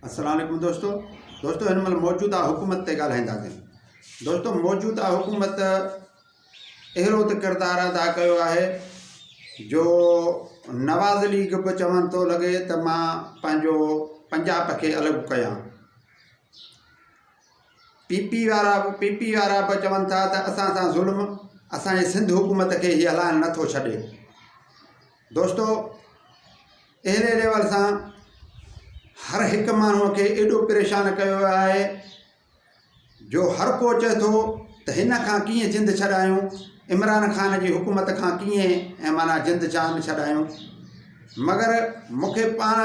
अस्सलाम वालेकुम दोस्तों हिन महिल मौजूदा हुकूमत ते ॻाल्हाईंदासीं। दोस्तों मौजूदा हुकूमत अहिड़ो त किरदारु अदा कयो आहे जो नवाज़ लीग बि चवण थो लॻे त मां पंहिंजो पंजाब खे अलॻि कयां। पीपी वारा बि चवनि था त असां सां ज़ुल्म असांजे सिंध हुकूमत खे हीअ हलाइण नथो छॾे। दोस्तों अहिड़े लेवल सां हर हिकु माण्हूअ खे एॾो परेशान कयो आहे जो हर को चए थो त हिन खां कीअं जिंद छॾायूं, इमरान ख़ान जी हुकूमत खां कीअं माना जिंद जान छॾायूं। मगर मूंखे पाण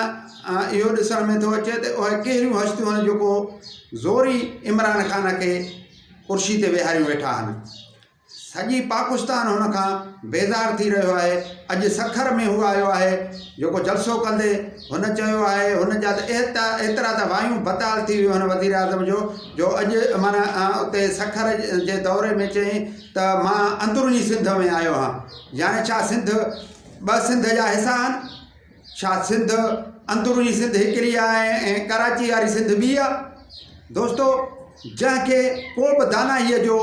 इहो ॾिसण में थो अचे त उहे कहिड़ियूं हस्तियूं आहिनि जेको ज़ोरी इमरान ख़ान खे कुर्सी ते वेहारियूं वेठा आहिनि। सॼी पाकिस्तान हुन खां बेज़ार थी रहियो आहे। अॼु सखर में हू आयो आहे जेको जलसो कंदे हुन चयो आहे, हुन जा त एतिरा त वायूं बताल थी वियूं आहिनि वज़ीर आज़म जो अॼु माना उते सखर जे दौरे में चई त मां अंदरूनी सिंध में आयो आहियां। यानी छा सिंध ॿ सिंध जा हिसा आहिनि? छा सिंध अंदरूनी सिंध हिकिड़ी आहे ऐं कराची वारी सिंध ॿी आहे? दोस्तों जंहिंखे को बि दानाईअ जो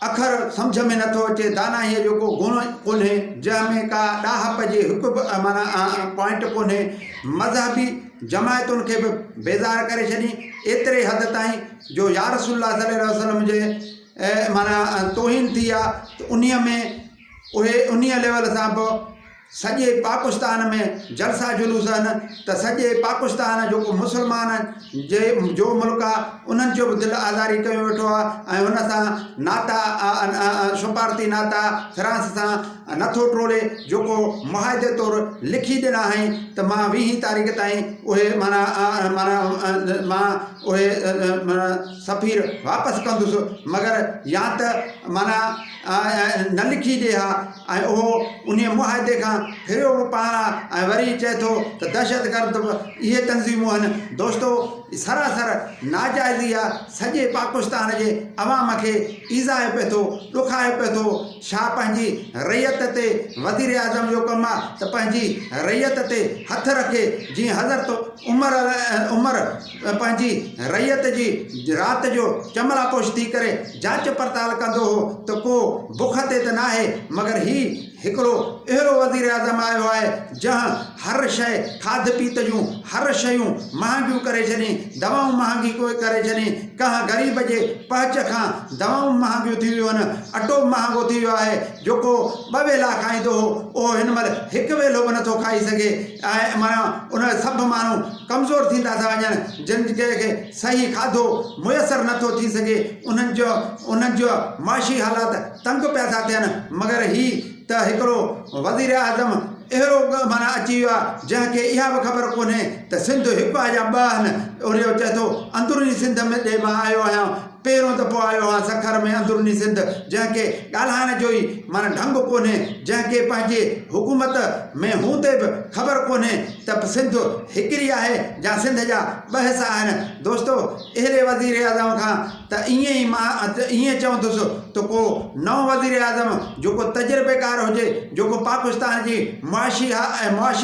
अखर सम्झ में नथो अचे, दानाईअ जो को गुण कोन्हे, जंहिंमें का ॾाहप जे हिकु बि माना पॉइंट कोन्हे। मज़हबी जमायतुनि खे बि बेज़ार करे छॾी एतिरे हद ताईं जो या रसूलुल्लाह सल्लल्लाहु अलैहि वसल्लम जे माना तौहीन थी आहे त उन्हीअ में उहे उन्हीअ लेवल सां बि सॼे पाकिस्तान में जलसा जुलूस आहिनि त सॼे पाकिस्तान जेको मुस्लमान जो मुल्क आहे उन्हनि जो बि दिलि आज़ारी कयो वेठो आहे ऐं हुन सां नाता सुपारती नाता फ्रांस सां नथो टोले, जेको मुआहदे तौरु लिखी ॾिना आहिनि त मां 20 तारीख़ ताईं उहे मां उहे सफ़ीर वापसि कंदुसि। मगर या त माना न लिखी ॾे हा ऐं उहो उन मुआहदे खां फिरियो बि पाण ऐं वरी चए थो त दहशतगर्द बि इहे तंज़ीमूं आहिनि। दोस्तों सरासर नाजाइज़ी आहे, सॼे पाकिस्तान जे अवाम खे ईज़ाए पिए थो, ॾुखाए पिए थो। छा पंहिंजी रैयत ते वज़ीर आज़म जो कमु आहे त पंहिंजी रैयत ते हथ रखे, जीअं हज़रत उमर पंहिंजी रैयत जी राति जो चमला पोश थी करे जांच पड़ताल कंदो हो त को बुख ते त नाहे। मगर ही हिकिड़ो अहिड़ो वज़ीर आज़म आयो आहे जंहिं हर शइ खाध पीत जूं हर शयूं महांगियूं करे छॾियूं, दवाऊं महांगी करे छॾियूं। कंहिं ग़रीब जे पहुच खां दवाऊं महांगियूं थी वियूं आहिनि, अटो महांगो थी वियो आहे। जेको 2 वेला खाईंदो हो उहो हिन महिल हिकु वेलो बि नथो खाई सघे ऐं माना उन सभु माण्हू कमज़ोर थींदा था वञनि जिन खे सही खाधो मुयसरु नथो थी सघे। उन्हनि जो माशी हालात तंग पिया था थियनि। मगर ही त हिकिड़ो वज़ीर आज़म अहिड़ो माना अची वियो आहे जंहिंखे इहा बि ख़बर कोन्हे त सिंध हिकु आहे या 2 आहिनि। उन चए थो अंदरूनी सिंध में ॾे मां आयो आहियां, पहिरियों दफ़ो आयो आहियां सखर में अंदरूनी सिंध। जंहिंखे ॻाल्हाइण जो ई माना ढंग कोन्हे, जंहिंखे पंहिंजे हुकूमत में हूंदे बि ख़बर कोन्हे त सिंध हिकिड़ी आहे या सिंध जा 2 हिसा आहिनि। दोस्तों अहिड़े वज़ीर आज़म खां त ईअं ई मां ईअं चवंदुसि त को नओं वज़ीर आज़म जेको तजुर्बेकार हुजे, जेको पाकिस्तान जी मुआशी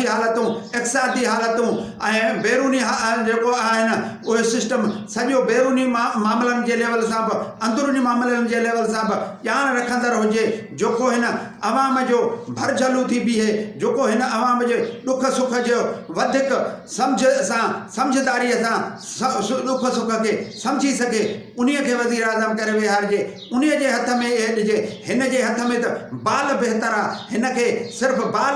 हालतूं, इक़्तिसादी हालतूं ऐं बैरूनी जेको आहिनि उहे सिस्टम सॼो बैरूनी मामलनि जे लेवल सां बि अंदरूनी मामलनि जे लेवल सां बि ॼाण रखंदड़ हुजे, जेको हिन अवाम जो भरझलू थी बीहे, जेको हिन अवाम जे ॾुख सुख जो वधीक सम्झदारीअ सां ॾुख सुख खे सम्झी सघे, उन्हीअ खे वज़ीर आज़म करे वेहारिजे। उन्हीअ जे हथ में इहे ॾिजे। हिन जे हथ में त बाल बहितर आहे, हिन खे सिर्फ़ु बाल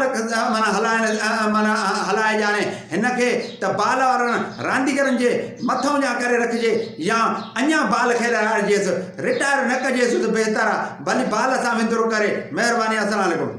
माना हलाए ॼाणे। हिन खे त बाल वारनि रांदीगरनि जे मथां जा करे रखिजे या अञा बाल खेलाइजेसि, रिटायर न कजेसि त बहितर आहे। भली बाल सां विंदुरु करे। महिरबानी। अस्सलाम वालेकुम।